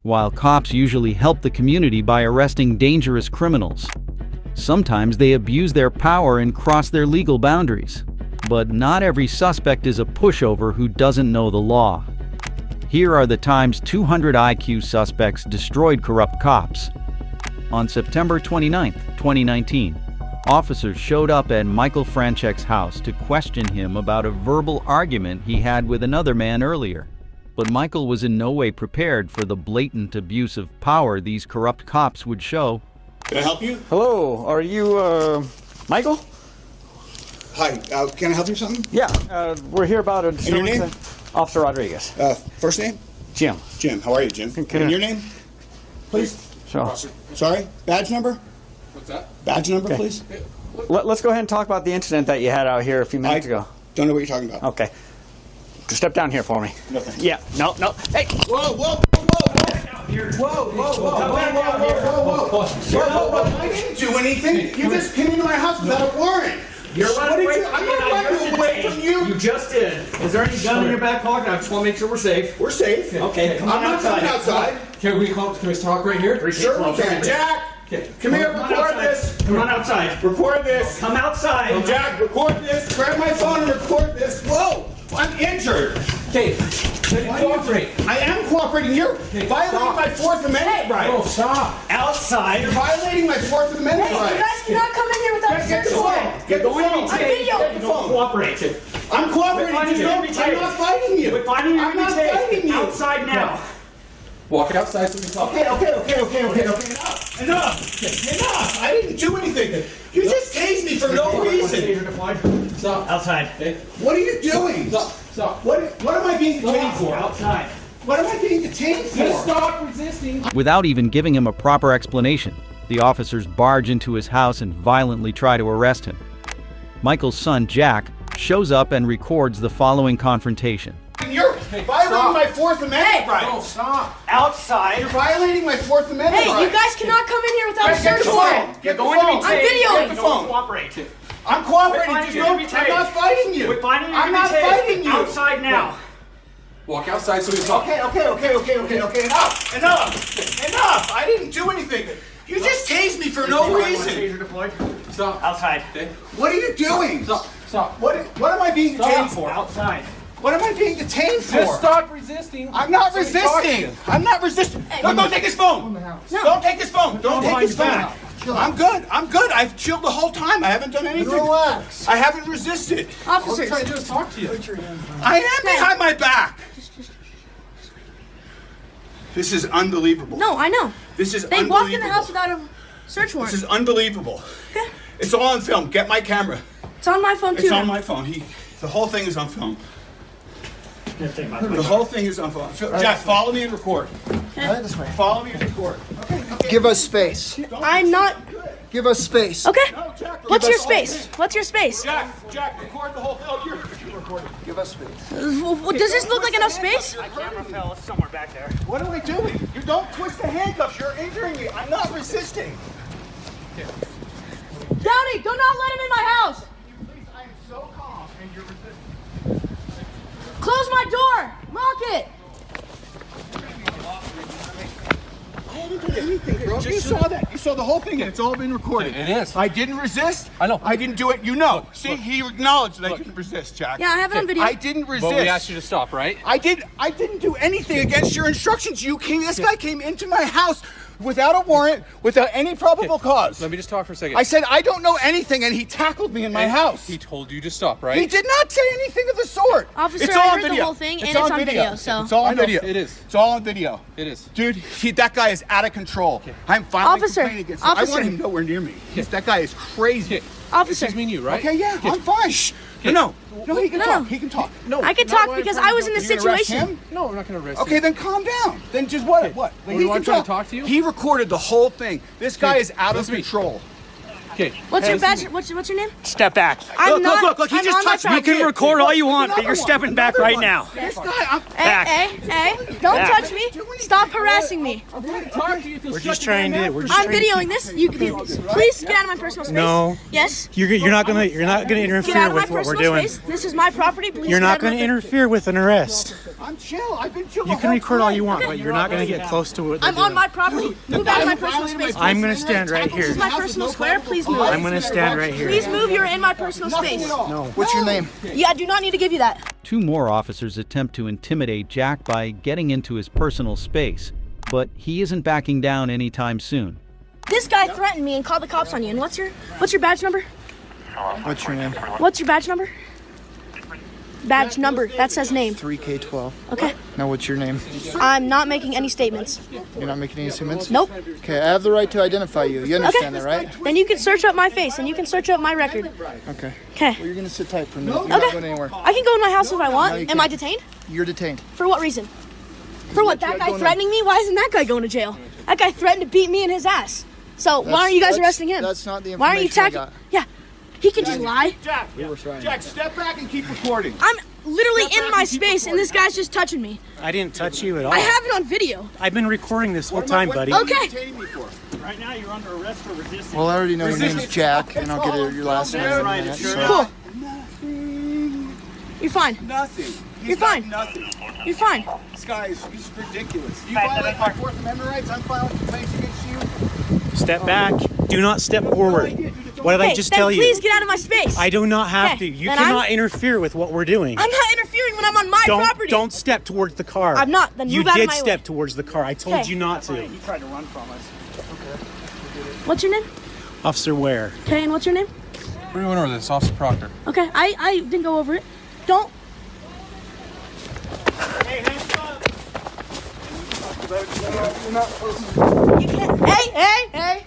While cops usually help the community by arresting dangerous criminals, sometimes they abuse their power and cross their legal boundaries. But not every suspect is a pushover who doesn't know the law. Here are the times 200 IQ suspects destroyed corrupt cops. On September 29, 2019, officers showed up at Michael Franchek's house to question him about a verbal argument he had with another man earlier. But Michael was in no way prepared for the blatant abuse of power these corrupt cops would show. Can I help you? Hello, are you, Michael? Hi, can I help you with something? Yeah, we're here about a... And your name? Officer Rodriguez. First name? Jim. Jim, how are you, Jim? And your name? Please? Sure. Sorry? Badge number? What's that? Badge number, please? Let's go ahead and talk about the incident that you had out here a few minutes ago. Don't know what you're talking about. Okay. Just step down here for me. No, thanks. Yeah, no. Hey! Whoa, whoa, whoa! I didn't do anything. You just came into my house without a warrant. You're running away from me. I'm not running away from you. You just did. Is there any gun in your back pocket? I just want to make sure we're safe. We're safe. Okay, come on I'm not outside. coming outside. Can we talk right here? Sure we can. Jack, come here, record this. Come on outside. Record this. Come outside. Jack, record this. Grab my phone and record this. Whoa! I'm injured. Okay, cooperate. I am cooperating. You're violating my Fourth Amendment right. Oh, stop. Outside. You're violating my Fourth Amendment right. You guys cannot come in here without a Get the search warrant. phone. Get the phone. I'm video. Get the phone. Cooperate. I'm cooperating. I'm not fighting you. I'm not fighting you. Outside now. Walk outside so we talk. Okay. Enough. I didn't do anything. You just tased me for no reason. Stop. Outside. Okay. What are you doing? Stop. What am I being detained for? Outside. What am I being detained for? Just stop resisting. Without even giving him a proper explanation, the officers barge into his house and violently try to arrest him. Michael's son, Jack, shows up and records the following confrontation. You're violating my Fourth Amendment right. No, stop. Outside. You're violating my Fourth Amendment Hey, right. you guys cannot come in here without a Get search the warrant. phone. Get the Going to be phone. I'm videoing. Get the phone. Cooperate. I'm cooperating. We're Just don't. I'm not fighting you. We're finding you. I'm not fighting you. Outside now. Walk outside so we talk. Okay. Enough. I didn't do anything. You just tased me for no reason. Stop. Outside. What are you doing? Stop. What am I being detained for? Outside. What am I being detained for? Just stop resisting. I'm not resisting. I'm not resisting. Don't take his phone. No. Don't take his phone. Don't take his phone. back. I'm good. I've chilled the whole time. I haven't done anything. Relax. I haven't resisted. Officers. All I'm trying to do is talk to you. I am behind my back. This is unbelievable. No, I know. This is They unbelievable. walked in the house without a search warrant. This is unbelievable. Okay. It's all on film. Get my camera. It's on my phone too. It's on my phone. The whole thing is on film. The whole thing is on film. Jack, follow me and record. Right this way. Follow me and record. Give us space. I'm not. Give us space. Okay. No, Jack, What's give your us all the space? thing. What's your space? Jack, record the whole film. Oh, you're recording. Give us space. Does this look like enough space? My camera fell somewhere back there. What am I doing? You don't twist the handcuffs. You're injuring me. I'm not resisting. Downey, do not let him in my house. Please, I am so calm, and you're resisting. Close my door. Lock it. I haven't done anything, bro. You saw that. You saw the whole thing, and it's all been recorded. It is. I didn't resist. I know. I didn't do it. You know. See, he acknowledged that I didn't resist, Jack. Yeah, I have it on video. I didn't resist. But we asked you to stop, right? I didn't do anything against your instructions. This guy came into my house without a warrant, without any probable cause. Let me just talk for a second. I said, I don't know anything, and he tackled me in my house. He told you to stop, right? He did not say anything of the sort. Officer, It's all I on heard the video. whole thing, and all it's on video, so- It's all I on know, video. it is. It's all on video. It is. Dude, that guy is out of control. I'm finally Officer, complaining against him. I officer. want him nowhere near me. That guy is crazy. Officer. This is me and you, right? Okay, yeah, I'm fine. No, he can No. talk. He can talk. No, I can not talk what I'm because trying I to was do. in the You're gonna arrest situation. him? No, we're not going to arrest you. Okay, then calm down. Then just what? What? Well, you want to talk to you? He recorded the whole thing. This guy is out of listen to me. control. Okay. What's your listen badge? to me. What's your name? Step back. I'm not. Look, he I'm just on my touched me. property. You can record all you want, but Another you're stepping one. back Another right one. now. This guy, Back. Hey, don't Back. touch me. Stop harassing me. We're just trying to. I'm videoing this. Please get out of my personal space. No. Yes. You're not gonna Get out interfere of my with what we're personal doing. space. This is my property. Please. You're get not out of gonna my- interfere with an arrest. I'm chill. I've been chill. You can record all you want, but you're not going to get close to what they're I'm on doing. my property. Move out of my personal space. I'm going to stand right This is here. my personal square. Please move. I'm going to stand right Please here. move. You're in my personal space. No. What's your name? Yeah, I do not need to give you that. 2 more officers attempt to intimidate Jack by getting into his personal space, but he isn't backing down anytime soon. This guy threatened me and called the cops on you. And what's your badge number? What's your name? What's your badge number? Badge number. That says name. 3K12. Okay. Now what's your name? I'm not making any statements. You're not making any statements? Nope. Okay, I have the right to identify you. You understand that, right? Then you can search up my face and you can search up my record. Okay. Okay. Well, you're gonna sit tight for a minute. You're not Okay. going anywhere. I can go in my house if I want. No, you Am I can't. detained? You're detained. For what reason? For what? That guy going threatening me? Why isn't that guy going to jail? That guy threatened to beat me in his ass. So why aren't you guys arresting him? That's not the Why aren't you information I attacking? Yeah. He can just lie. Jack, Jack, step back and keep recording. I'm literally in my space and this guy's just touching me. I didn't touch you at all. I have it on video. I've been recording this whole time, buddy. What are you Okay. detaining me for? Right now, you're under arrest for resisting. Well, I already know your name's Jack, and I'll get your last name in a minute. So. Cool. You're fine. Nothing. He's You're got fine. Nothing. You're fine. This guy is he's ridiculous. You violate my Fourth Amendment rights. I'm filing complaints against you. Step back. Do not step forward. What did I Hey, just then tell you? please get out of my space. I do not have Okay, to. You then cannot interfere with what we're doing. I'm not interfering when I'm on my property. Don't step towards the car. I'm not. Then You move out of did my step way. towards the car. I told Okay. you not to. What's your name? Officer Ware. Okay, and what's your name? What do you want over this? Officer Proctor. Okay, I didn't go over it. Don't. You can't. Hey!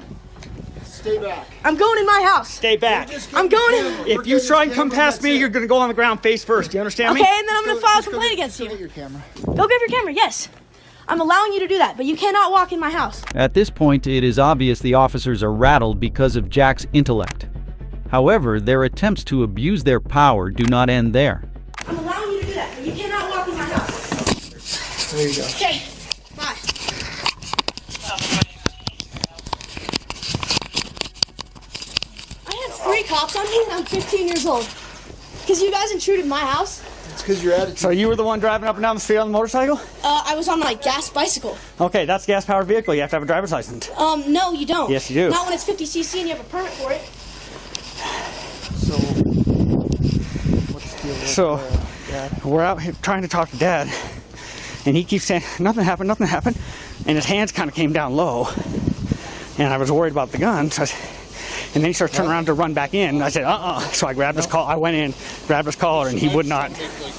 Stay back. I'm going in my house. Stay back. I'm going in. If you try and come past me, you're going to go on the ground face first. Do you understand Okay, me? and then I'm gonna file a complaint against Get you. your camera. Go grab your camera. Yes, I'm allowing you to do that, but you cannot walk in my house. At this point, it is obvious the officers are rattled because of Jack's intellect. However, their attempts to abuse their power do not end there. I'm allowing you to do that, but you cannot walk in my house. There you go. Okay, bye. I had 3 cops on me and I'm 15 years old. Because you guys intruded my house. It's because your attitude. So you were the one driving up and down the street on the motorcycle? I was on my gas bicycle. Okay, that's a gas-powered vehicle. You have to have a driver's license. No, you don't. Yes, you do. Not when it's 50cc and you have a permit for it. So, what's the deal with So, Dad? we're out here trying to talk to Dad, and he keeps saying, nothing happened, and his hands kind of came down low, and I was worried about the gun, so and then he starts turning around to run back in. I said, so I grabbed his collar. I went in, grabbed his collar, and he would not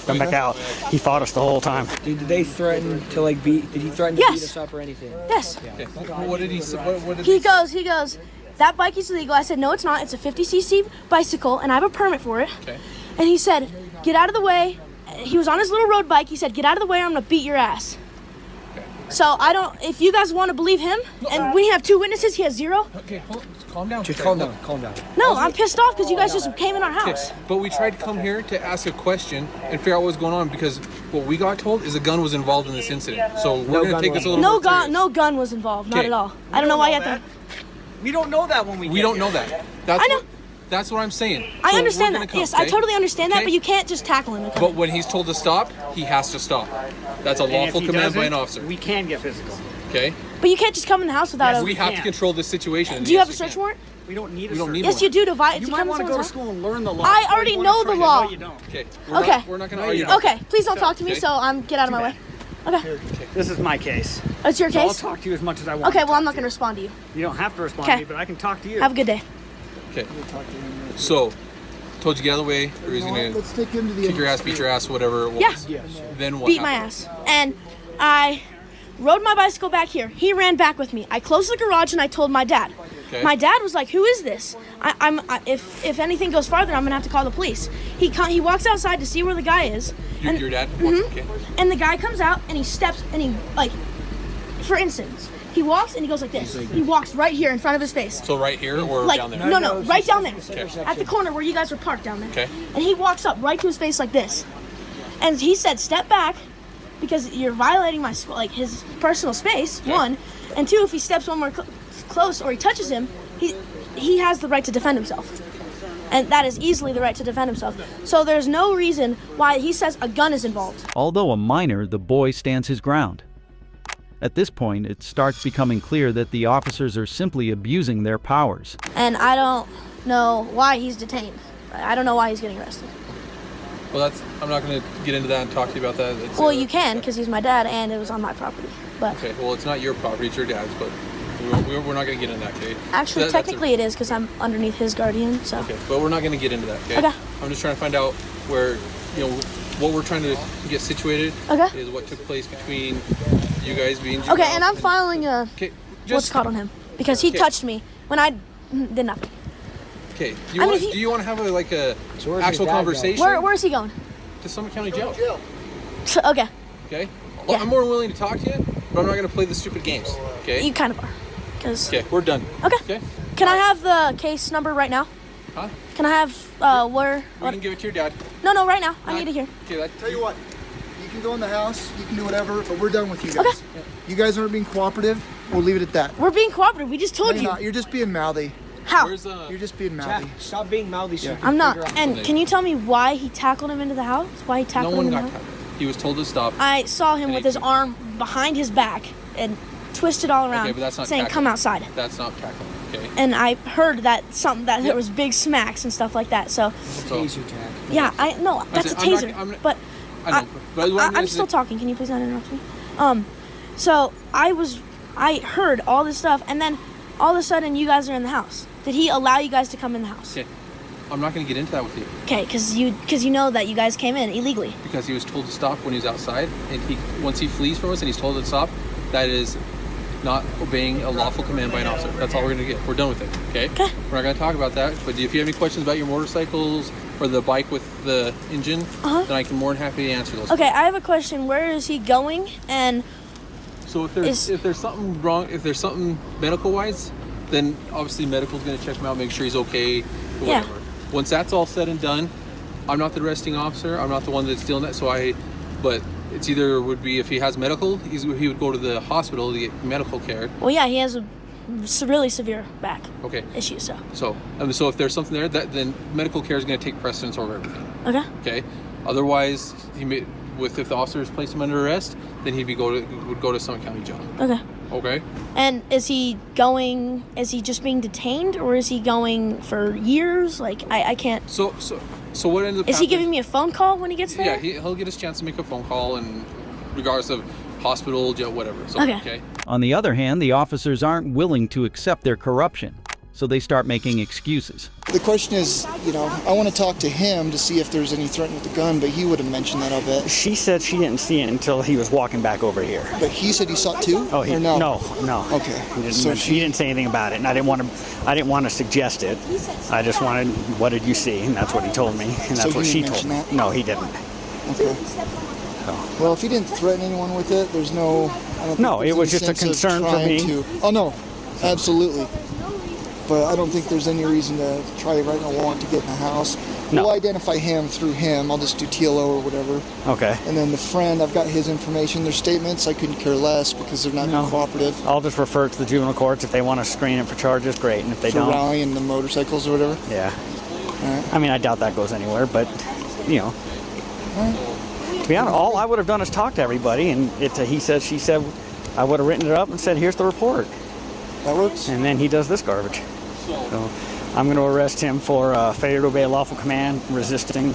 come back out. He fought us the whole time. Did they threaten to like beat? Did he threaten to Yes. beat us up or anything? Yes. What did he say? What did He goes, that bike is illegal. I said, no, it's not. It's a 50cc bicycle, and I have a permit for it. Okay. And he said, get out of the way. He was on his little road bike. He said, get out of the way or I'm going to beat your ass. So I don't, if you guys want to believe him, and we have 2 witnesses, he has 0. Okay, calm down. Just calm down. Calm down. No, I'm pissed off because you guys just came in our Okay, house. but we tried to come here to ask a question and figure out what was going on because what we got told is a gun was involved in this incident. So we're No going gun to take was this a little No more serious. gun, no gun was involved, not Okay. at all. I don't know why you have to. We don't know that when we. We get don't here. know that. That's I know. What, that's what I'm saying. I So understand we're that. gonna come, Yes, I okay? totally understand that, Okay? but you can't just tackle him. But when he's told to stop, he has to stop. That's a And if lawful he command by doesn't, an officer. We can get physical. Okay? But you can't just come in the house without We a. have to can't. control this situation. Do you have a Yes, we search can. warrant? We don't need We don't need Yes, one. you do to You come might in want to go to someone's school and learn the law. I before already you wanna know the try it. law. No, you don't. Okay. Okay. We're not going to No, argue. you about Okay, please don't talk to me, Okay. so get out of my way. Okay. This is my case. It's your So I'll case? talk to you as much as I want. Okay, to well, I'm not talk going to respond to you. to you. You don't have to respond Okay. to me, but I can talk to you. Have a good day. Okay. So, told you get out of the way, or he's going to Let's take him to the kick your ass, beat your ass, whatever it was. Yeah. Then what Beat my happened? ass. And I rode my bicycle back here. He ran back with me. I closed the garage and I told my dad. Okay. My dad was like, "Who is this? If anything goes farther, I'm gonna have to call the police." He walks outside to see where the guy is. Your dad? Mhm. Okay. And the guy comes out and he steps and he like, for instance, he walks and he goes like this. He walks right here in front of his face. So right here or Like down there? no, right down there, Okay. at the corner where you guys were parked down there. Okay. And he walks up right to his face like this, and he said, "Step back, because you're violating my his personal space." Okay. 1, and 2, if he steps one more close or he touches him, he has the right to defend himself. And that is easily the right to defend himself. So there's no reason why he says a gun is involved. Although a minor, the boy stands his ground. At this point, it starts becoming clear that the officers are simply abusing their powers. And I don't know why he's detained. I don't know why he's getting arrested. Well, I'm not going to get into that and talk to you about that. Well, you can, because he's my dad and it was on my property. But Okay, well, it's not your property, it's your dad's, but we're not going to get into that, okay? actually, That's technically it is, because I'm underneath his guardian, so. Okay, but we're not going to get into that, okay? Okay. I'm just trying to find out where, what we're trying to get situated Okay. is what took place between you guys being Okay, and I'm filing a Okay, what's called on him, because he Okay. touched me when I did nothing. Okay, I mean, if he- do you want to have a where's your actual dad go? conversation? Where's he going? To Summit County Jail. Okay, Okay? Yeah. I'm more willing to talk to you, but I'm not going to play the stupid games, okay? you kind of are. Because. Okay, we're done. Okay. Okay? Can I have the case number right now? Huh? Can I have where? We What? can give it to your dad. No, right now. I need to hear. Okay, Tell you what, you can go in the house, you can do whatever, but we're done with you guys. You guys aren't being cooperative. We'll leave it at that. We're being cooperative. We just No, told you're you. not. You're just being mouthy. How? Where's You're just being Jack, mouthy. stop being mouthy so you can I'm not. figure out- And can you tell me why he tackled him into the house? Why he no tackled one him in got the house? tackled. He was told to stop. I saw him And with he- his arm behind his back and twisted all around, Okay, but that's not saying, tackling. "Come outside." That's not tackling, okay? And I heard that there Yep. was big smacks and stuff like that. So So, Taser, Jack. yeah, I know that's a I'm not- taser. I'm not- but I know, but what I'm I'm gonna still say- talking. Can you please not interrupt me? So I heard all this stuff, and then all of a sudden you guys are in the house. Did he allow you guys to come in the house? Okay, I'm not going to get into that with you Okay, because you know that you guys came in illegally. because he was told to stop when he was outside, and once he flees from us and he's told to stop, that is not obeying a lawful command by an officer. That's all we're going to get. We're done with it, okay? Okay. We're not going to talk about that, but if you have any questions about your motorcycles or the bike with the engine, then I can more than happy to answer those. Okay, I have a question. Where is he going? And So if there's something wrong, if there's something medical wise, then obviously medical's going to check him out, make sure he's okay, or Yeah. whatever. Once that's all said and done, I'm not the arresting officer. I'm not the one that's dealing that. But it's either would be if he has medical, he would go to the hospital to get medical care. well, yeah, he has a really severe back Okay. issue. So So if there's something there, then medical care is going to take precedence over everything. okay. Okay. Otherwise, if the officers placed him under arrest, then would go to Summit County Jail. Okay. Okay. And is he just being detained, or is he going for years? Like, I can't. So what ends up Is he happening- giving me a phone call when he gets there? Yeah, he'll get his chance to make a phone call, and regardless of hospital, jail, whatever. So, Okay. On the other hand, the officers aren't willing to accept their corruption, so they start making excuses. The question is, I want to talk to him to see if there's any threat with the gun, but he would have mentioned that, I'll bet. She said she didn't see it until he was walking back over here. But he said he saw it too? Oh, or no? No. Okay. So she didn't say anything about it, and I didn't want to suggest it. I just wanted, what did you see? And that's what he told me, and that's So what he she didn't told me. mention that? No, he didn't. Okay. Well, if he didn't threaten anyone with it, there's no... I don't No, think it was there's just a any sense of concern for trying me. to- Oh, no. Absolutely. But I don't think there's any reason to try writing a warrant to get in the house. No. We'll identify him through him. I'll just do TLO or whatever. Okay. And then the friend, I've got his information. Their statements, I couldn't care less because they're not No. being cooperative. I'll just refer it to the juvenile courts. If they want to screen it for charges, great. And if they For don't, rallying the motorcycles or whatever. yeah. Alright. I mean, I doubt that goes anywhere, but, to be honest, all I would have done is talk to everybody, and it's a he said, she said. I would have written it up and said, here's the report. That works? And then he does this garbage. So I'm going to arrest him for failure to obey a lawful command, resisting,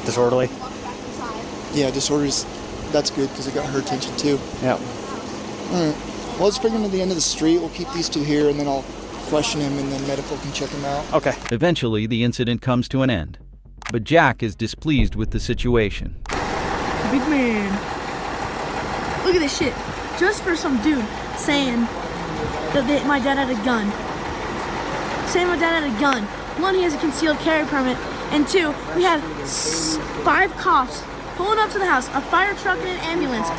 disorderly. Yeah, disorders. That's good because it got her attention too. Yep. Alright. Well, let's bring him to the end of the street. We'll keep these two here, and then I'll question him, and then medical can check him out. Okay. Eventually, the incident comes to an end, but Jack is displeased with the situation. Big man. Look at this shit. Just for some dude saying that my dad had a gun. Saying my dad had a gun. One, he has a concealed carry permit. And two, we have 5 cops pulling up to the house, a fire truck and an ambulance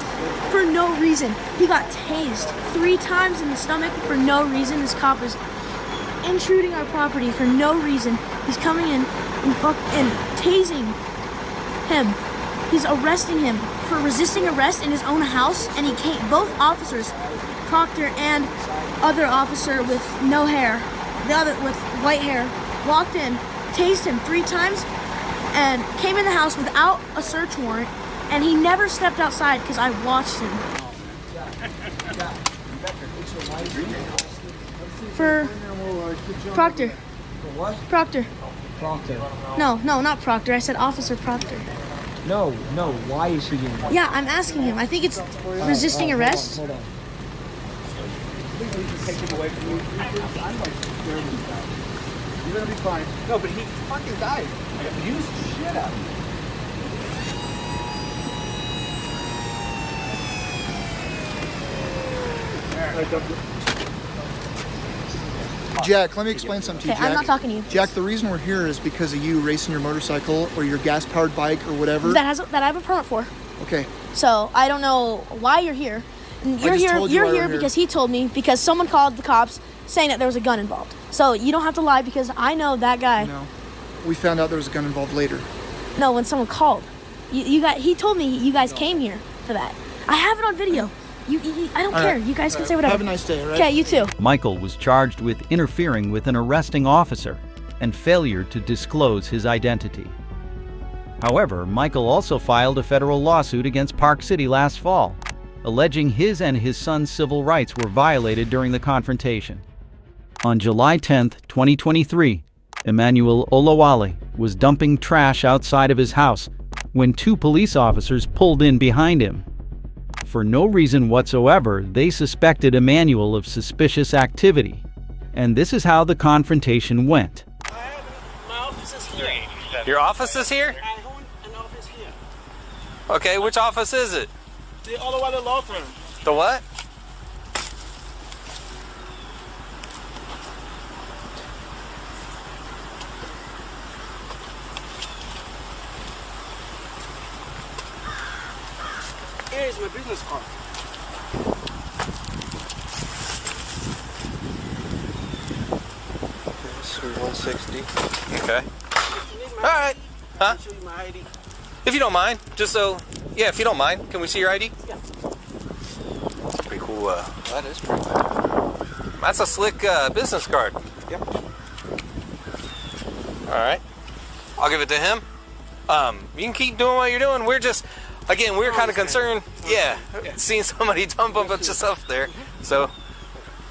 for no reason. He got tased 3 times in the stomach for no reason. This cop is intruding our property for no reason. He's coming in and tasing him. He's arresting him for resisting arrest in his own house, and he can't. Both officers, Proctor and other officer with no hair, the other with white hair, walked in, tased him 3 times, and came in the house without a search warrant, and he never stepped outside because I watched him. For Proctor. For what? Proctor. Proctor. No, not Proctor. I said Officer Proctor. No. Why is he doing that? Yeah, I'm asking him. I think it's resisting arrest. Hold on. You're gonna be fine. No, but he fucking died. I abused the shit out of him. Jack, let me explain something to you, Okay, Jack. I'm not talking to you. Jack, the reason we're here is because of you racing your motorcycle or your gas-powered bike or whatever. That I have a permit for. Okay. So I don't know why you're here. You're just here. told you You're why we're here here. because he told me because someone called the cops saying that there was a gun involved. So you don't have to lie because I know that guy. No. We found out there was a gun involved later. No, when someone called, you got. He told me you guys came here for that. I have it on video. I don't All care. right. You guys can say whatever. Have a nice day, all right? Okay, you too. Michael was charged with interfering with an arresting officer and failure to disclose his identity. However, Michael also filed a federal lawsuit against Park City last fall, alleging his and his son's civil rights were violated during the confrontation. On July 10, 2023, Emmanuel Olawale was dumping trash outside of his house when 2 police officers pulled in behind him. For no reason whatsoever, they suspected Emmanuel of suspicious activity. And this is how the confrontation went. My office is here. Your office is here? I own an office here. Okay, which office is it? The Olawale law firm. The what? Here is my business card. Suite 160. Okay. You need my All right. ID? Huh? I'll show you my ID. If you don't mind, just so, yeah, if you don't mind, can we see your ID? Yeah. Pretty cool. That is pretty cool. That's a slick business card. Yep. All right. I'll give it to him. You can keep doing what you're doing. We're just, again, we're kind of concerned. Yeah, seeing somebody dump a bunch of stuff there. So, all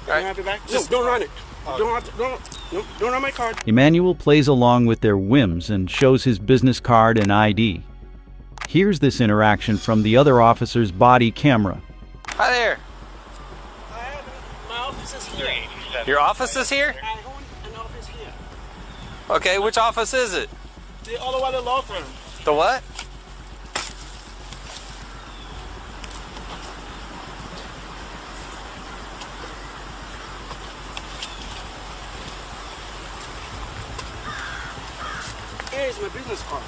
Can I right. have it back? No, don't run it. Don't run my card. Emmanuel plays along with their whims and shows his business card and ID. Here's this interaction from the other officer's body camera. Hi there. My office is here. Your office is here? I own an office here. Okay, which office is it? The Olawale law firm. The what? Here is my business card.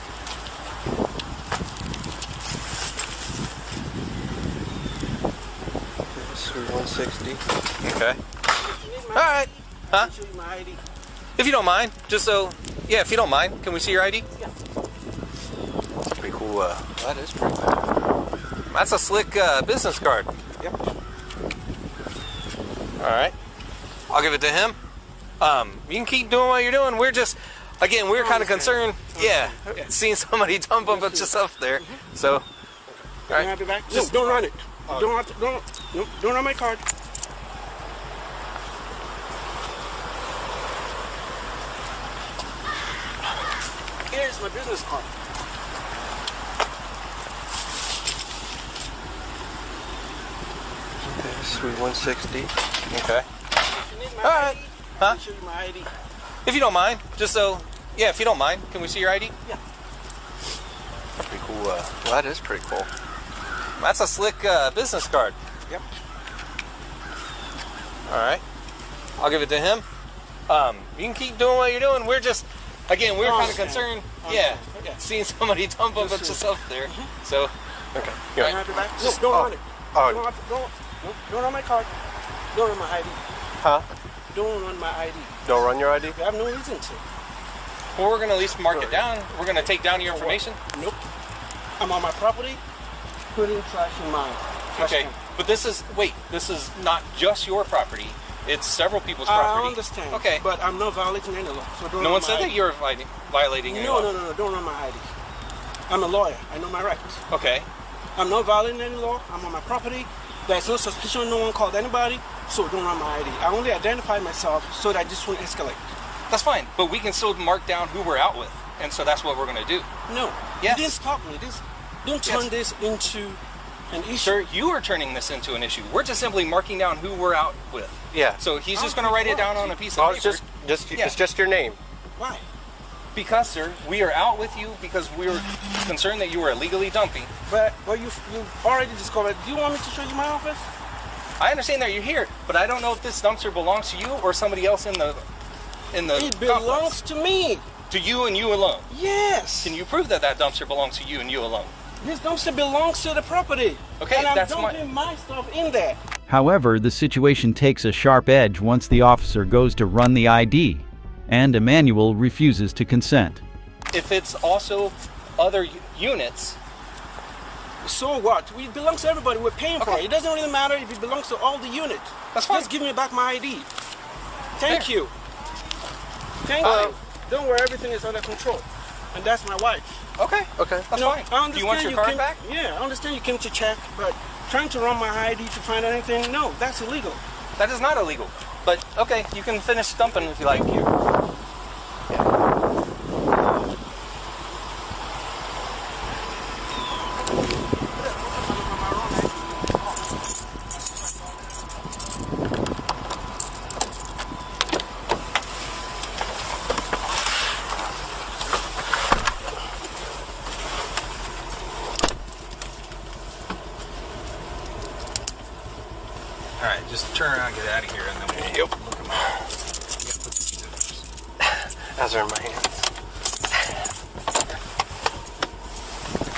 Suite 160. Okay. You need my All right. ID? Huh? I'll show you my ID. If you don't mind, just so, yeah, if you don't mind, can we see your ID? Yeah. Pretty cool. That is pretty cool. That's a slick business card. Yep. All right. I'll give it to him. You can keep doing what you're doing. We're just, again, we're kind of concerned. Yeah, seeing somebody dump a bunch of stuff there. So, all Can I right. have it back? No, don't run it. Don't run my card. Here is my business card. Suite 160. Okay. You need my All right. ID? Huh? I'll show you my ID. If you don't mind, just so, yeah, if you don't mind, can we see your ID? Yeah. Pretty cool. That is pretty cool. That's a slick business card. Yep. All right. I'll give it to him. You can keep doing what you're doing. We're just, again, we're kind of concerned. Yeah, seeing somebody dump a bunch of stuff there. So, okay. Can I have it back? No, don't run it. Don't run my card. Don't run my ID. Huh? Don't run my ID. Don't run your ID? You have no reason to. Well, we're going to at least mark it down. We're going to take down your information. Nope. I'm on my property, putting trash in mine. Trash Okay. can. But this is, wait, this is not just your property. It's several people's property. I understand. Okay. But I'm not violating any law. So don't No run one my said ID. that you're violating any law. No. Don't run my ID. I'm a lawyer. I know my rights. Okay. I'm not violating any law. I'm on my property. There's no suspicion. No one called anybody. So don't run my ID. I only identify myself so that this won't escalate. That's fine. But we can still mark down who we're out with. And so that's what we're going to do. No. Yes. You didn't stop me. Don't turn this into an issue. Sir, you are turning this into an issue. We're just simply marking down who we're out with. Yeah. So he's just going to write it down on a piece of paper. It's just your name. Why? Because, sir, we are out with you because we were concerned that you were illegally dumping. But you already discovered. Do you want me to show you my office? I understand that you're here, but I don't know if this dumpster belongs to you or somebody else in the It belongs to me. To you and you alone? Yes. Can you prove that that dumpster belongs to you and you alone? This dumpster belongs to the property. Okay, and I'm that's dumping my stuff in there. However, the situation takes a sharp edge once the officer goes to run the ID, and Emmanuel refuses to consent. If it's also other units... So what? It belongs to everybody. We're paying for it. It doesn't really matter if it belongs to all the units. That's fine. Just give me back my ID. Thank you. Thank you. Don't worry, everything is under control. And that's my wife. Okay. That's fine. Do you want your card back? Yeah, I understand you came to check, but trying to run my ID to find anything, no, that's illegal. That is not illegal. But, okay, you can finish dumping if you like. Alright, just turn around and get out of here and then we'll look them up. You gotta put the keys in first. As are in my hands.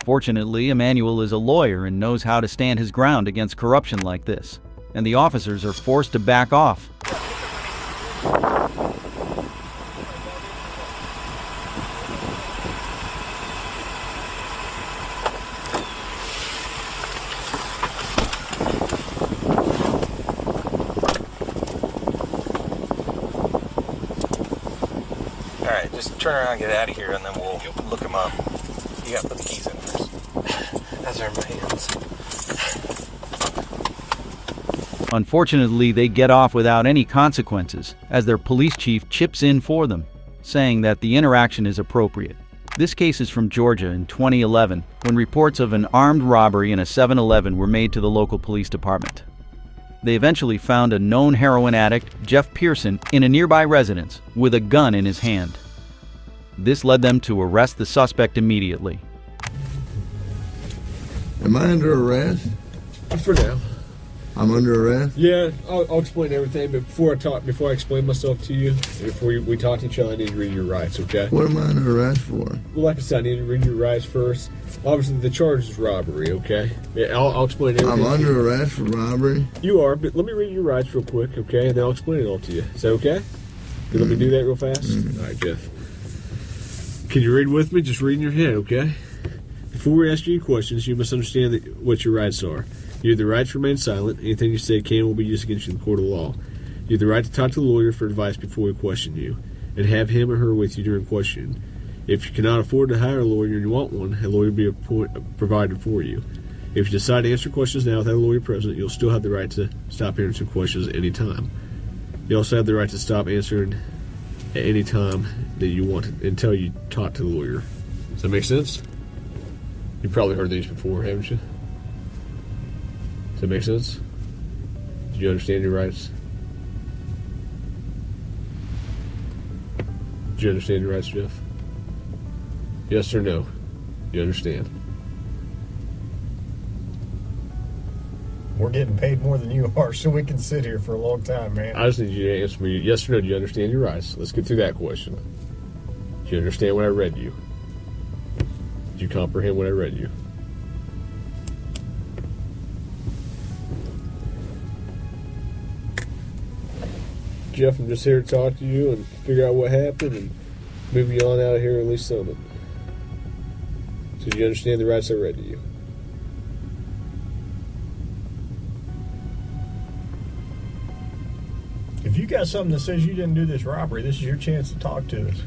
Fortunately, Emmanuel is a lawyer and knows how to stand his ground against corruption like this, and the officers are forced to back off. Alright, just turn around and get out of here and then we'll look them up. You gotta put the keys in first. As are in my hands. Unfortunately, they get off without any consequences, as their police chief chips in for them, saying that the interaction is appropriate. This case is from Georgia in 2011, when reports of an armed robbery in a 7-Eleven were made to the local police department. They eventually found a known heroin addict, Jeff Pearson, in a nearby residence with a gun in his hand. This led them to arrest the suspect immediately. Am I under arrest? For now. I'm under arrest? Yeah, I'll explain everything, but before I explain myself to you, before we talk to each other, I need to read your rights, okay? What am I under arrest for? Well, like I said, I need to read your rights first. Obviously, the charge is robbery, okay? Yeah, I'll explain everything. I'm under arrest for robbery? You are, but let me read your rights real quick, okay? And then I'll explain it all to you. Is that okay? Let me do that real fast? All right, Jeff. Can you read with me? Just read in your head, okay? Before we ask you any questions, you must understand what your rights are. You have the right to remain silent. Anything you say can and will be used against you in the court of law. You have the right to talk to the lawyer for advice before we question you, and have him or her with you during questioning. If you cannot afford to hire a lawyer and you want one, a lawyer will be provided for you. If you decide to answer questions now without a lawyer present, you'll still have the right to stop answering questions at any time. You also have the right to stop answering at any time that you want until you talk to the lawyer. Does that make sense? You've probably heard these before, haven't you? Does that make sense? Do you understand your rights? Do you understand your rights, Jeff? Yes or no? You understand? We're getting paid more than you are, so we can sit here for a long time, man. I just need you to answer me yes or no. Do you understand your rights? Let's get through that question. Do you understand what I read you? Did you comprehend what I read you? Jeff, I'm just here to talk to you and figure out what happened and move you on out of here, at least some of it. So do you understand the rights I read to you? If you got something that says you didn't do this robbery, this is your chance to talk to us.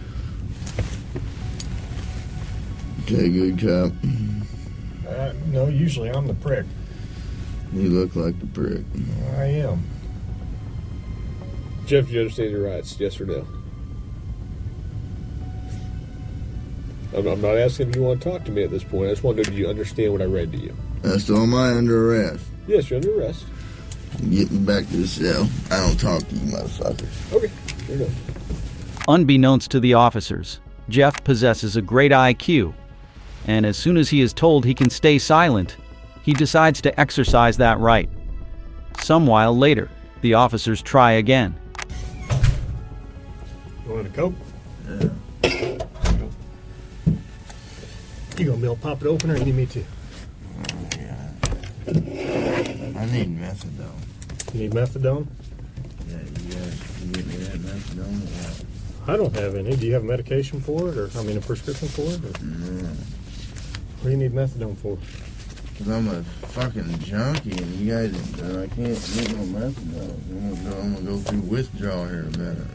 Okay, good cop. No, usually I'm the prick. You look like the prick. I am. Jeff, do you understand your rights? Yes or no? I'm not asking if you want to talk to me at this point. I just want to know, do you understand what I read to you? So am I under arrest? Yes, you're under arrest. Get me back to the cell. I don't talk to you motherfuckers. Okay, here you go. Unbeknownst to the officers, Jeff possesses a great IQ, and as soon as he is told he can stay silent, he decides to exercise that right. Some while later, the officers try again. You want a Coke? Yeah. You gonna be able to pop it open, or you need me to? Yeah. I need methadone. You need methadone? Yeah, you guys can get me that methadone? Yeah. I don't have any. Do you have medication for it, or a prescription for it? Or? No. What do you need methadone for? Because I'm a fucking junkie, and you guys, I can't get no methadone. I'm gonna go through withdrawal here in a minute.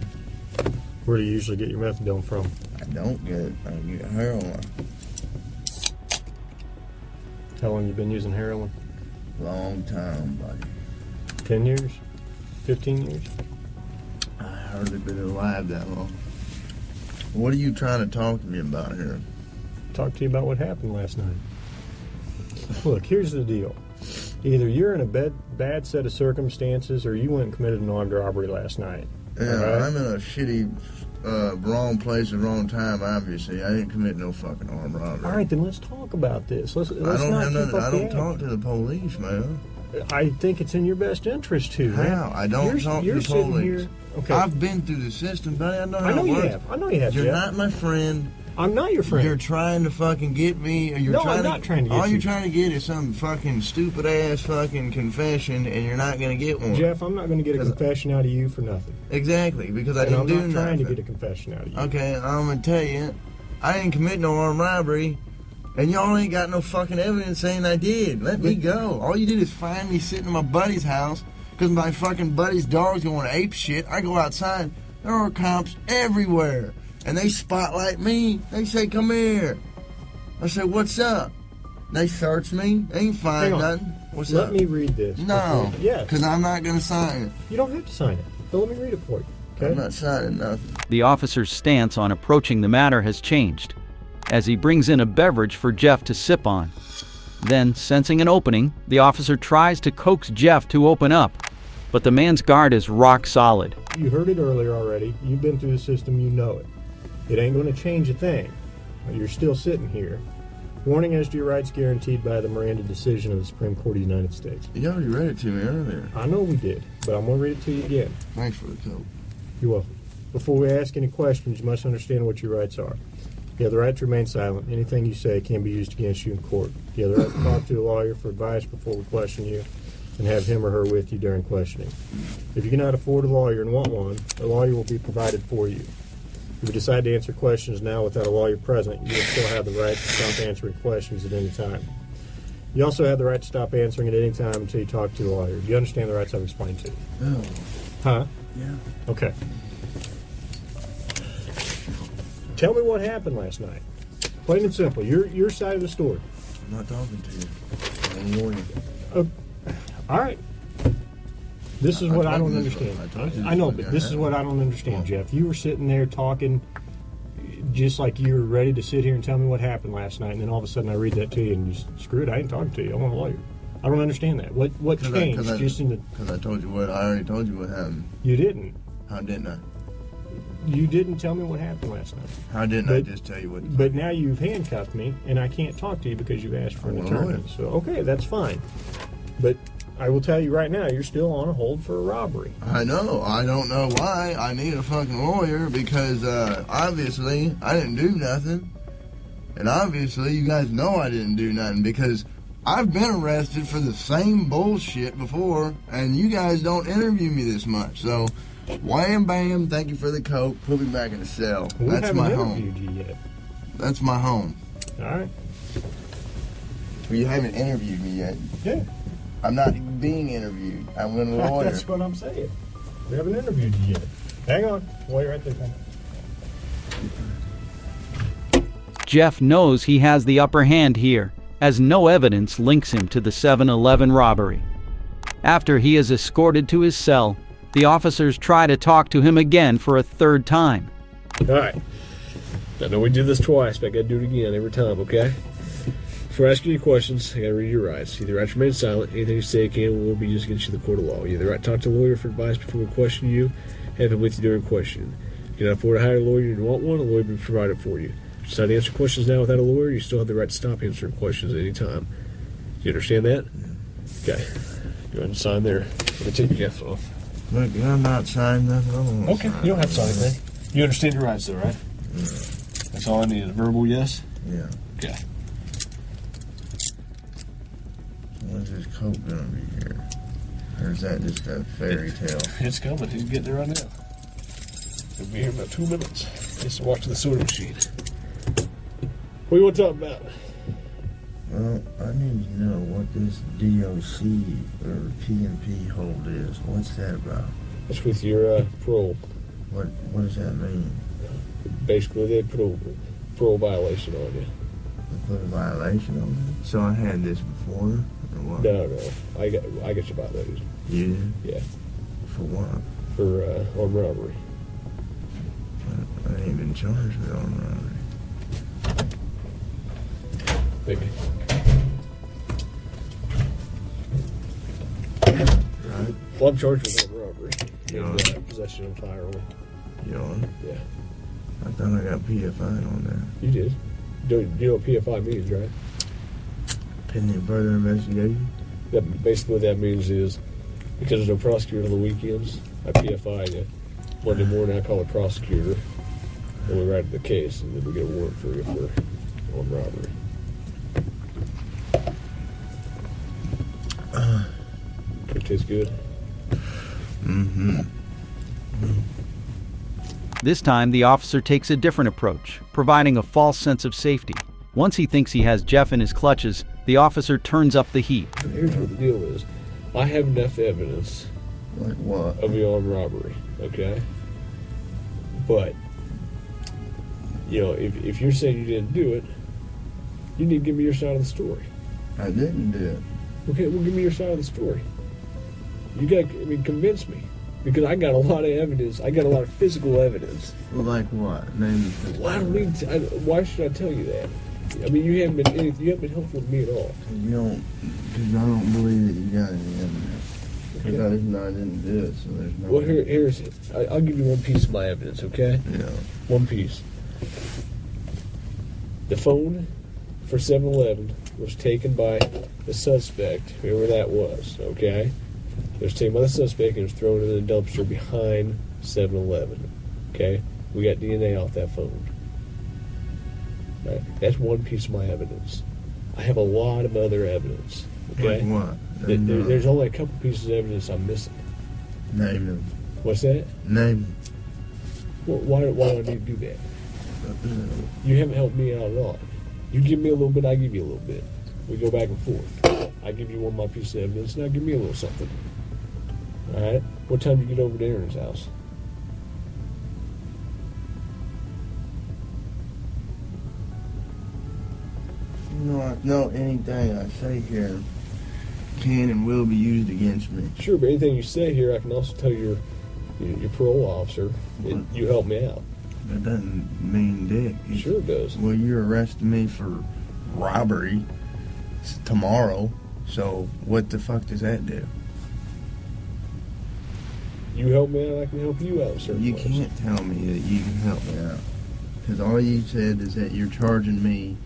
Where do you usually get your methadone from? I don't get it. I get heroin. How long you been using heroin? Long time, buddy. 10 years? 15 years? I hardly been alive that long. What are you trying to talk to me about here? Talk to you about what happened last night. Look, here's the deal. Either you're in a bad set of circumstances, or you went and committed an armed robbery last night. Yeah, right? I'm in a shitty, wrong place at the wrong time, obviously. I didn't commit no fucking armed robbery. All right, then let's talk about this. Let's I don't not have keep nothing. up I the don't act. talk to the police, man. I think it's in your best interest to. How? Man. I don't talk to you're the sitting police. Here, okay. I've been through the system, buddy. I know how I know it you works. have. I know you have. You're Jeff. not my friend. I'm not your friend. You're trying to fucking get me. Or you're No, trying I'm not trying to get all you. you're trying to get is some fucking stupid ass fucking confession, and you're not gonna get one. Jeff, I'm not going to get a confession out of you for nothing. Exactly, because I And didn't I'm do not nothing. trying to get a confession out of you. Okay, I'm gonna tell you, I didn't commit no armed robbery, and y'all ain't got no fucking evidence saying I did. Let me go. All you did is find me sitting in my buddy's house because my fucking buddy's dog's going ape shit. I go outside, there are cops everywhere, and they spotlight me. They say, "Come here." I say, "What's up?" They search me. They ain't find Hang on. nothing. What's up? Let me read this. No. Yes. Because I'm not gonna sign it. You don't have to sign it, but let me read it for you. Okay? I'm not signing nothing. The officer's stance on approaching the matter has changed, as he brings in a beverage for Jeff to sip on. Then, sensing an opening, the officer tries to coax Jeff to open up, but the man's guard is rock solid. You heard it earlier already. You've been through the system. You know it. It ain't going to change a thing. You're still sitting here. Warning as to your rights guaranteed by the Miranda decision of the Supreme Court of the United States. You already read it to me earlier. I know we did, but I'm going to read it to you again. Thanks for the coat. You're welcome. Before we ask any questions, you must understand what your rights are. You have the right to remain silent. Anything you say can be used against you in court. You have the right to talk to a lawyer for advice before we question you, and have him or her with you during questioning. If you cannot afford a lawyer and want one, a lawyer will be provided for you. If you decide to answer questions now without a lawyer present, you will still have the right to stop answering questions at any time. You also have the right to stop answering at any time until you talk to a lawyer. Do you understand the rights I've explained to you? Oh. Huh? Yeah. Okay. Tell me what happened last night. Plain and simple. Your side of the story. I'm not talking to you. I'm warning you. All right. This is what I don't understand. I know, but this is what I don't understand, Jeff. You were sitting there talking just like you were ready to sit here and tell me what happened last night, and then all of a sudden I read that to you and you just, screw it, I ain't talking to you. I want a lawyer. I don't understand that. What changed just in the... Because I told you what, I already told you what happened. You didn't. How didn't I? You didn't tell me what happened last night. How didn't I just tell you what? But now you've handcuffed me, and I can't talk to you because you've asked for an attorney. So, okay, that's fine. But I will tell you right now, you're still on a hold for a robbery. I know. I don't know why. I need a fucking lawyer because obviously I didn't do nothing. And obviously you guys know I didn't do nothing because I've been arrested for the same bullshit before, and you guys don't interview me this much. So, wham bam, thank you for the coke. Put me back in the cell. We That's my haven't home. interviewed you yet. That's my home. All right. Well, you haven't interviewed me yet. Yeah. I'm not being interviewed. I'm going to lawyer. That's what I'm saying. We haven't interviewed you yet. Hang on. Wait right there, man. Jeff knows he has the upper hand here, as no evidence links him to the 7-Eleven robbery. After he is escorted to his cell, the officers try to talk to him again for a third time. All right. I know we did this twice, but I got to do it again every time, okay? Before asking you questions, I got to read your rights. Either right to remain silent, anything you say can or will be used against you in the court of law. You have the right to talk to a lawyer for advice before we question you, have him with you during questioning. If you cannot afford to hire a lawyer and you want one, a lawyer will be provided for you. If you decide to answer questions now without a lawyer, you still have the right to stop answering questions at any time. Do you understand that? Okay. Go ahead and sign there. I'm going to take your glasses off. Look, I'm not signing nothing. I don't want Okay, you don't have to sign anything. You understand your rights, though, right? Yeah. That's all I need. A verbal yes? Yeah. Okay. When's this coat gonna be here? Or is that just a fairy tale? It's coming. He's getting there right now. He'll be here in about 2 minutes. Just watching the soda machine. What do you want to talk about? Well, I need to know what this DOC or P&P hold is. What's that about? That's with your parole. What does that mean? Basically, they put a parole violation on you. They put a violation on me? So I had this before? Or what? No. I got you by those. You did? Yeah. For what? For armed robbery. I ain't been charged with armed robbery. Maybe. Right? Well, I'm charged with armed robbery. And possession of a firearm. You on? Yeah. I thought I got PFI on that. You did. You know what PFI means, right? Pending further investigation? Basically what that means is, because there's no prosecutor on the weekends, I PFI you. Monday morning I call a prosecutor, and we write the case, and then we get a warrant for you for armed robbery. It tastes good. Mm-hmm. This time, the officer takes a different approach, providing a false sense of safety. Once he thinks he has Jeff in his clutches, the officer turns up the heat. Here's what the deal is. I have enough evidence Like what? of the armed robbery, okay? But, you know, if you're saying you didn't do it, you need to give me your side of the story. I didn't do it. Okay, well, give me your side of the story. You got, convince me. Because I got a lot of evidence. I got a lot of physical evidence. Well, like what? Name the physical. Well, I don't need to, why should I tell you that? I mean, you haven't been helpful to me at all. You don't, because I don't believe that you got any evidence. Because I didn't do it, so there's no. Well, here's I'll give you one piece of my evidence, okay? Yeah. One piece. The phone for 7-Eleven was taken by the suspect, whoever that was, okay? It was taken by the suspect and it was thrown in the dumpster behind 7-Eleven, okay? We got DNA off that phone. Right? That's one piece of my evidence. I have a lot of other evidence, okay? Like what? There's only a couple pieces of evidence I'm missing. Name them. What's that? Name them. Well, why do I need to do that? You haven't helped me out at all. You give me a little bit, I give you a little bit. We go back and forth. I give you one of my pieces of evidence, now give me a little something. All right? What time do you get over to Aaron's house? No, anything I say here can and will be used against me. Sure, but anything you say here, I can also tell your parole officer that you helped me out. That doesn't mean dick. Sure it does. Well, you're arresting me for robbery tomorrow, so what the fuck does that do? You help me out, I can help you out, sir. You can't tell me that you can help me out. Because all you said is that you're charging me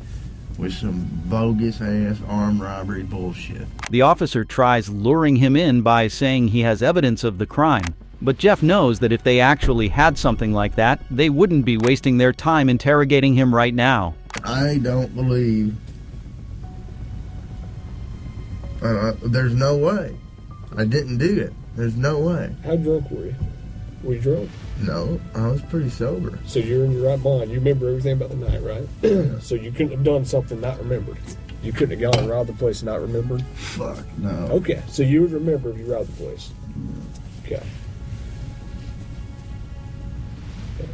with some bogus-ass armed robbery bullshit. The officer tries luring him in by saying he has evidence of the crime. But Jeff knows that if they actually had something like that, they wouldn't be wasting their time interrogating him right now. I don't believe... there's no way. I didn't do it. There's no way. How drunk were you? Were you drunk? No, I was pretty sober. So you're in your right mind. You remember everything about the night, right? So you couldn't have done something not remembered. You couldn't have gone and robbed the place and not remembered? Fuck, no. Okay, so you would remember if you robbed the place. Okay.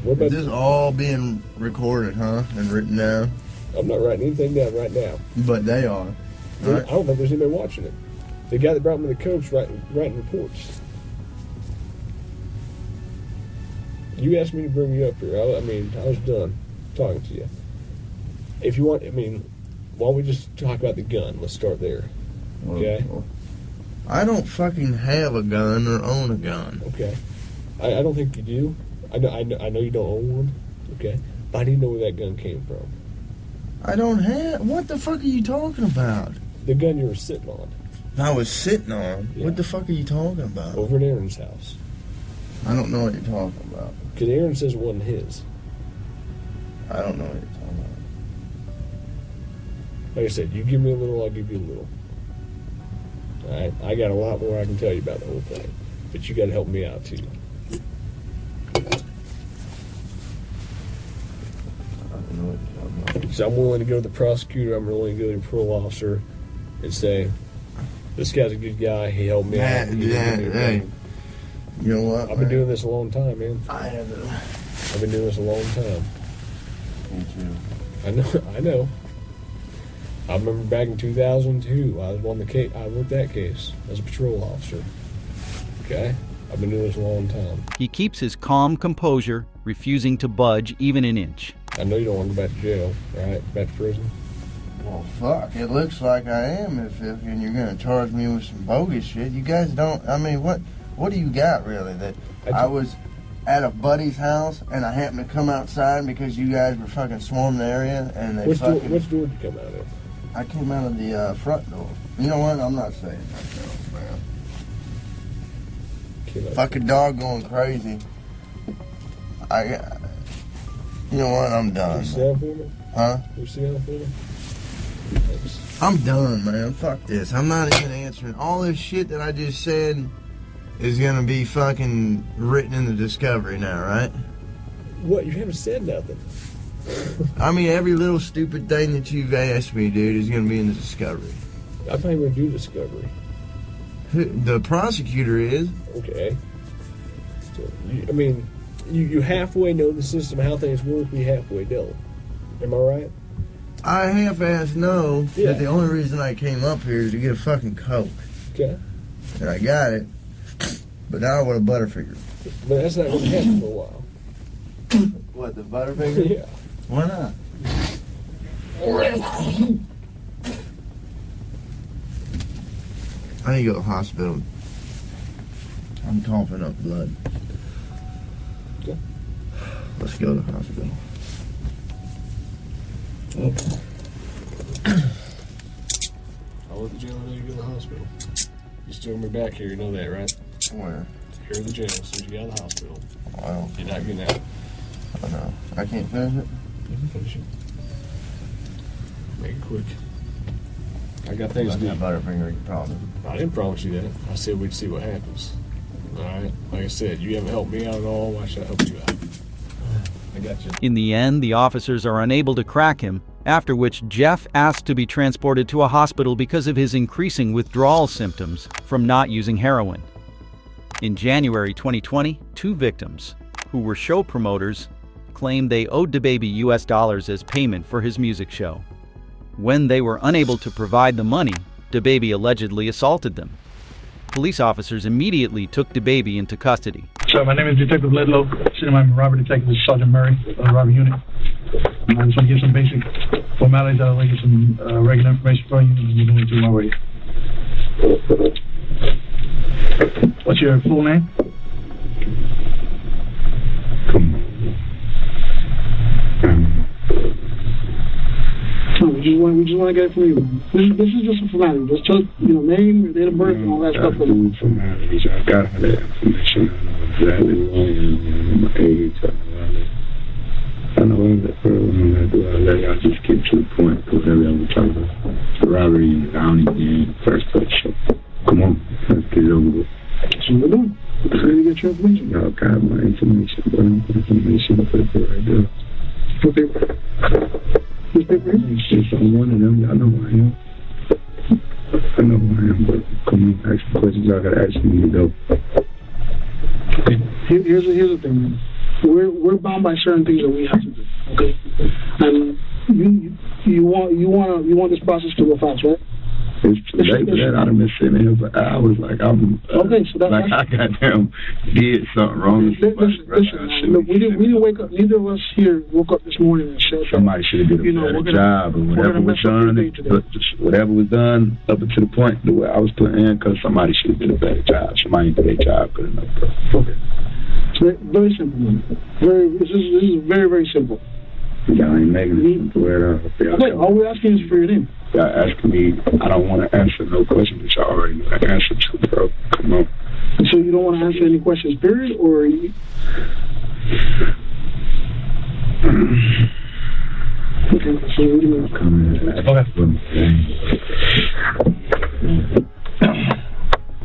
Is this all being recorded, huh? And written down? I'm not writing anything down right now. But they are. Right? I don't think there's anybody watching it. The guy that brought me the coach writing reports. You asked me to bring you up here. I was done talking to you. If you want, why don't we just talk about the gun? Let's start there. Okay? I don't fucking have a gun or own a gun. Okay. I don't think you do. I know you don't own one. Okay. But I need to know where that gun came from. I don't have... What the fuck are you talking about? The gun you were sitting on. I was sitting on? Yeah. What the fuck are you talking about? Over at Aaron's house. I don't know what you're talking about. Because Aaron says it wasn't his. I don't know what you're talking about. Like I said, you give me a little, I'll give you a little. Alright? I got a lot more I can tell you about the whole thing. But you got to help me out, too. So I'm willing to go to the prosecutor, I'm willing to go to the parole officer and say, this guy's a good guy, he helped me out. Hey, you know what? I've been doing this a long time, man. I've been doing this a long time. Me too. I know. I remember back in 2002, I won the case. I worked that case as a patrol officer. Okay? I've been doing this a long time. He keeps his calm composure, refusing to budge even an inch. I know you don't want to go back to jail, right? Back to prison? Well, fuck. It looks like I am if and you're going to charge me with some bogus shit. You guys don't... what do you got, really? That I was at a buddy's house and I happened to come outside because you guys were fucking swarming the area and they Which door did you come out of? I came out of the front door. You know what? I'm not saying that, man. Fucking dog going crazy. You know what? I'm done. You see for me? Huh? You see for me? I'm done, man. Fuck this. I'm not even answering. All this shit that I just said is gonna be fucking written in the discovery now, right? What? You haven't said nothing. Every little stupid thing that you've asked me, dude, is gonna be in the discovery. I'm not even gonna do discovery. The prosecutor is. Okay. So, you halfway know the system, how things work, we halfway don't. Am I right? I half-assed know that the only reason I came up here is to get a fucking Coke. Okay. And I got it, but now I want a Butterfinger. But that's not going to happen for a while. What, the Butterfinger? Yeah. Why not? I need to go to the hospital. I'm coughing up blood. Okay. Let's go to the hospital. I'll let the jailer know you go to the hospital. You still gonna be back here, you know that, right? Where? Here in the jail, as soon as you get out of the hospital. Wow. You're not getting out. I know. I can't finish it? You can finish it. Make it quick. I got things to do. Butterfinger, you promise. I didn't promise you that. I said we'd see what happens. Alright? Like I said, you haven't helped me out at all. Why should I help you out? I got you. In the end, the officers are unable to crack him, after which Jeff asks to be transported to a hospital because of his increasing withdrawal symptoms from not using heroin. In January 2020, 2 victims, who were show promoters, claimed they owed DaBaby US dollars as payment for his music show. When they were unable to provide the money, DaBaby allegedly assaulted them. Police officers immediately took DaBaby into custody. So my name is Detective Ledlow, sitting by my Robbery Detective Sergeant Murray of the Robbery Unit. I just want to give some basic formalities. I'll get some regular information for you, and we're going to do my way. What's your full name? We just want to get it from you. This is just a formality. Just tell name, your date of birth, and all that stuff. Formalities. I got all that information. I know exactly who I am, my age, I know that for what I'm gonna do. I'll let y'all just get to the point. Whatever y'all were talking about. The robbery and the Downey in the first place. Come on, let's get it over with. That's what we're doing. Just ready to get your information. Y'all got my information, but information paper right there. What paper? This paper is? It's on one of them. Y'all know who I am. I know who I am, but come on, ask some questions y'all gotta ask me to go. Okay. Here's the thing, man. we're bound by certain things that we have to do. Okay, and you want this process to go fast, right? It's too late for that. I've been sitting here for hours like I'm okay. So that's like I goddamn did something wrong. Listen, look, we didn't wake up. Neither of us here woke up this morning and said somebody should have did a better job, or whatever was done. Whatever was done up until the point the way I was put in, because somebody should have did a better job. Somebody did their job good enough. Okay. So very simple, man. This is very, very simple. Y'all ain't making it simple at all. Okay, all we're asking is for your name. Y'all asking me, I don't want to answer no questions that y'all already know the answer to, bro. Come on. So you don't want to answer any questions, period, or? Okay, so what do you mean?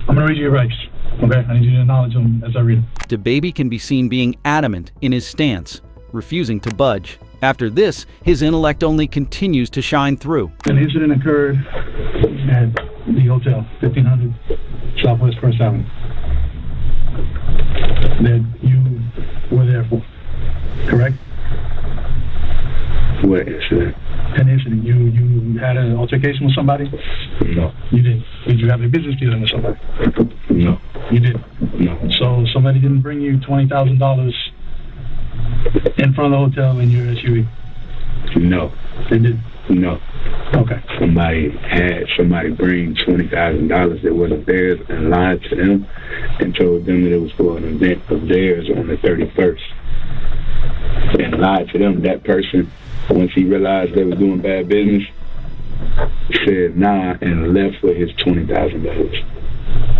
I'm gonna read you your rights. Okay, I need you to acknowledge them as I read them. DeBaby can be seen being adamant in his stance, refusing to budge. After this, his intellect only continues to shine through. An incident occurred at the hotel, 1500 Southwest First Avenue, that you were there for, correct? What incident? An incident. You had an altercation with somebody? No. You didn't. Did you have a business dealing with somebody? No. You didn't? No. So somebody didn't bring you $20,000 in front of the hotel in your SUV? No. They did? No. Okay. Somebody bring $20,000 that wasn't theirs and lied to them and told them that it was for an event of theirs on the 31st. And lied to them. That person, once he realized they were doing bad business, said nah and left with his $20,000.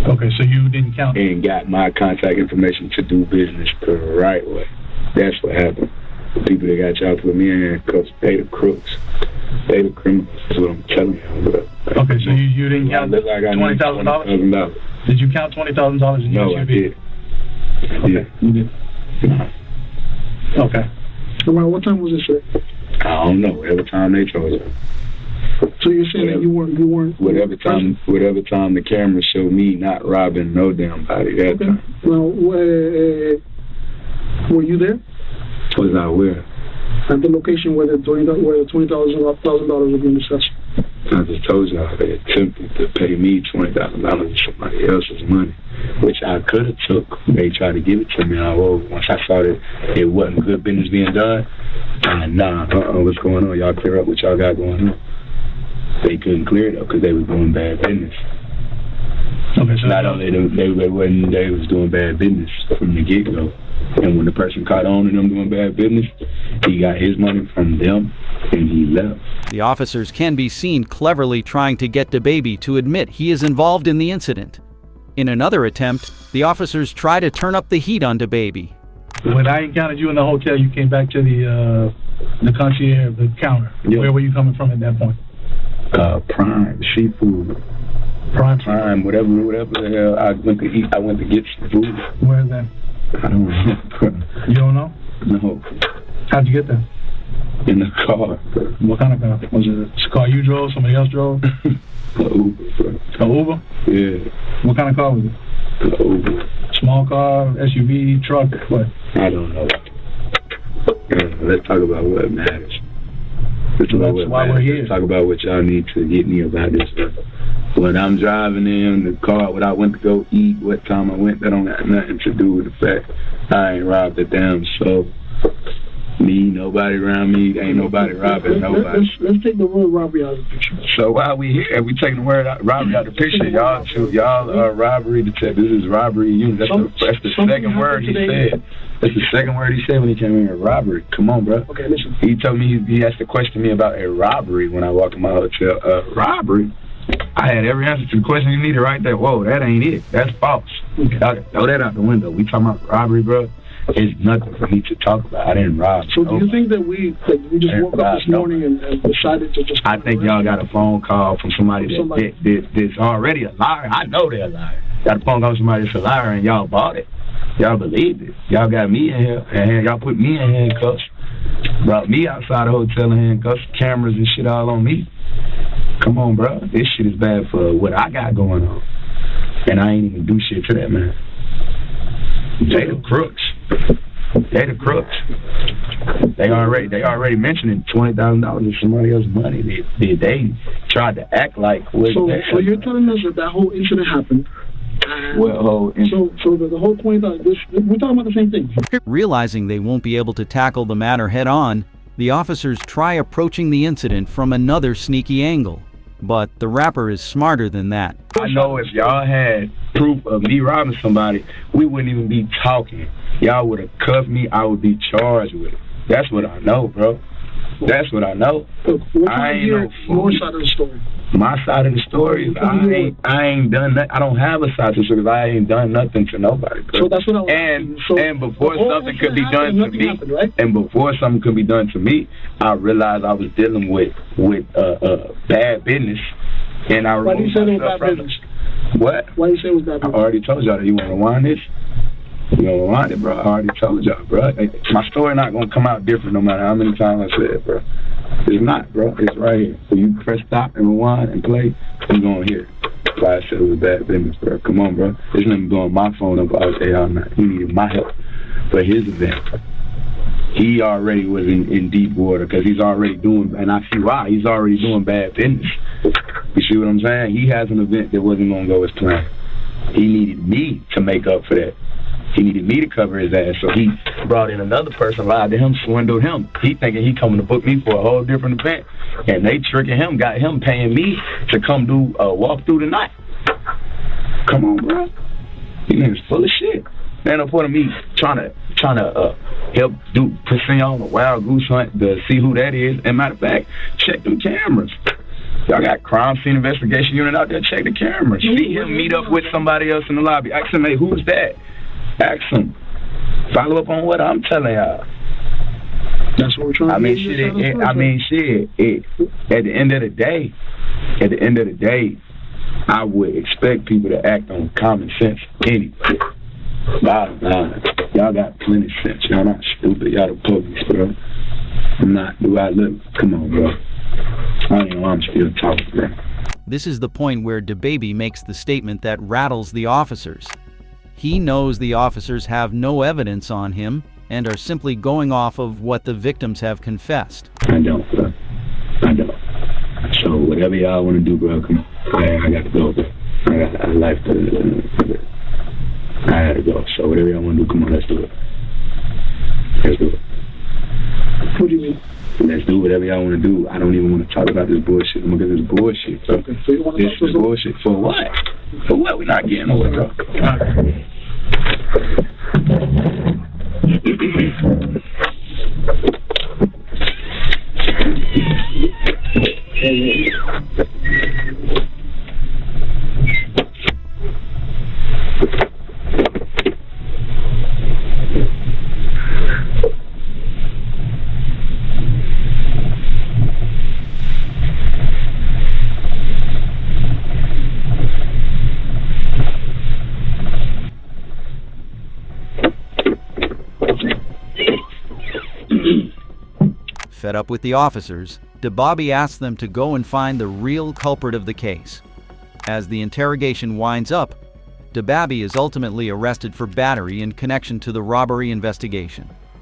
Okay, so you didn't count? And got my contact information to do business the right way. That's what happened. The people that got y'all put me in handcuffs, they the crooks. They the criminals. That's what I'm telling you. Bro. Okay, so you didn't count $20,000? Did you count $20,000 in your SUV? No, I did. Okay, you did. Okay. Around what time was this, sir? I don't know. Every time they chose it. So you're saying that you weren't whatever time the camera showed me not robbing no damn body that time. Well, were you there? Was I where? At the location where the $20,000 was being discussed. I just told y'all they attempted to pay me $20,000 with somebody else's money, which I could have took. They tried to give it to me. Once I saw that it wasn't good business being done, what's going on? Y'all clear up what y'all got going on. They couldn't clear it up because they was doing bad business. Okay, so not only they was doing bad business from the get-go. And when the person caught on to them doing bad business, he got his money from them and he left. The officers can be seen cleverly trying to get DeBaby to admit he is involved in the incident. In another attempt, the officers try to turn up the heat on DeBaby. When I encountered you in the hotel, you came back to the concierge, the counter. Yep. Where were you coming from at that point? Prime seafood. Prime, whatever the hell I went to eat. I went to get some food. Where is that? I don't remember. You don't know? No. How'd you get there? In the car. What kind of car? Was it a car you drove? Somebody else drove? An Uber, bro. An Uber? Yeah. What kind of car was it? An Uber. Small car, SUV, truck, what? I don't know. Let's talk about what matters. Let's talk about what y'all need to get me about this stuff. When I'm driving in the car, when I went to go eat, what time I went, that don't have nothing to do with the fact I ain't robbed a damn soul. Me, nobody around me, ain't nobody robbing nobody. Let's take the word robbery out of the picture. So while we here, we taking the word robbery out of the picture. Y'all are robbery detectives. This is robbery unit. That's the second word he said. That's the second word he said when he came in here. Robbery. Come on, bro. Okay, listen. He told me he asked a question to me about a robbery when I walked in my hotel. Robbery. I had every answer to the question you needed right there. Whoa, that ain't it. That's false. Okay. Throw that out the window. We talking about robbery, bro. It's nothing for me to talk about. I didn't rob. So do you think that we just woke up this morning and decided to just... I think y'all got a phone call from somebody that's already a liar. I know they're a liar. Got a phone call from somebody that's a liar and y'all bought it. Y'all believed it. Y'all got me in here and y'all put me in handcuffs. Brought me outside the hotel in handcuffs, cameras and shit all on me. Come on, bro. This shit is bad for what I got going on. And I ain't even do shit to that, man. They the crooks. They the crooks. They already mentioned $20,000 is somebody else's money. They tried to act like. So you're telling us that whole incident happened. So the whole point that we're talking about the same thing. Realizing they won't be able to tackle the matter head-on, the officers try approaching the incident from another sneaky angle. But the rapper is smarter than that. I know if y'all had proof of me robbing somebody, we wouldn't even be talking. Y'all would have cuffed me. I would be charged with it. That's what I know, bro. That's what I know. I ain't no fool. Your side of the story. My side of the story is I ain't done that. I don't have a side of the story because I ain't done nothing to nobody, bro. So that's what I was and before something could be done to me, and before something could be done to me, I realized I was dealing with bad business, and I Why do you say it was bad business? What? Why do you say it was bad business? I already told y'all that. You want to rewind this? You want to rewind it, bro? I already told y'all, bro. My story not going to come out different no matter how many times I say it, bro. It's not, bro. It's right here. So you press stop and rewind and play, you're going to hear it. That's why I said it was bad business, bro. Come on, bro. There's nothing blowing my phone up. I was saying, oh, man, he needed my help for his event. He already was in deep water because he's already doing, and I see why, he's already doing bad business. You see what I'm saying? He has an event that wasn't going to go as planned. He needed me to make up for that. He needed me to cover his ass, so he brought in another person, lied to him, swindled him. He thinking he coming to book me for a whole different event, and they tricking him, got him paying me to come do a walk through the night. Come on, bro. These niggas full of shit. They end up putting me trying to help send y'all on a wild goose hunt to see who that is. And matter of fact, check them cameras. Y'all got crime scene investigation unit out there. Check the cameras. See him meet up with somebody else in the lobby. Ask him, hey, who's that? Ask him. Follow up on what I'm telling y'all. That's what we're trying to do. At the end of the day, I would expect people to act on common sense anyway. Bottom line, y'all got plenty of sense. Y'all not stupid. Y'all the police, bro. I'm not. Do I look? Come on, bro. I don't know why I'm still talking, bro. This is the point where DaBaby makes the statement that rattles the officers. He knows the officers have no evidence on him and are simply going off of what the victims have confessed. I don't, bro. I don't. So whatever y'all want to do, bro, come on. I got to go, bro. I got a life to live. I gotta go. So whatever y'all want to do, come on, let's do it. Let's do it. What do you mean? Let's do whatever y'all want to do. I don't even want to talk about this bullshit. I'm gonna get this bullshit, bro. Okay, so you want to this is bullshit. For what? For what? We're not getting nowhere, bro. Fed up with the officers, DaBaby asks them to go and find the real culprit of the case. As the interrogation winds up, DaBaby is ultimately arrested for battery in connection to the robbery investigation.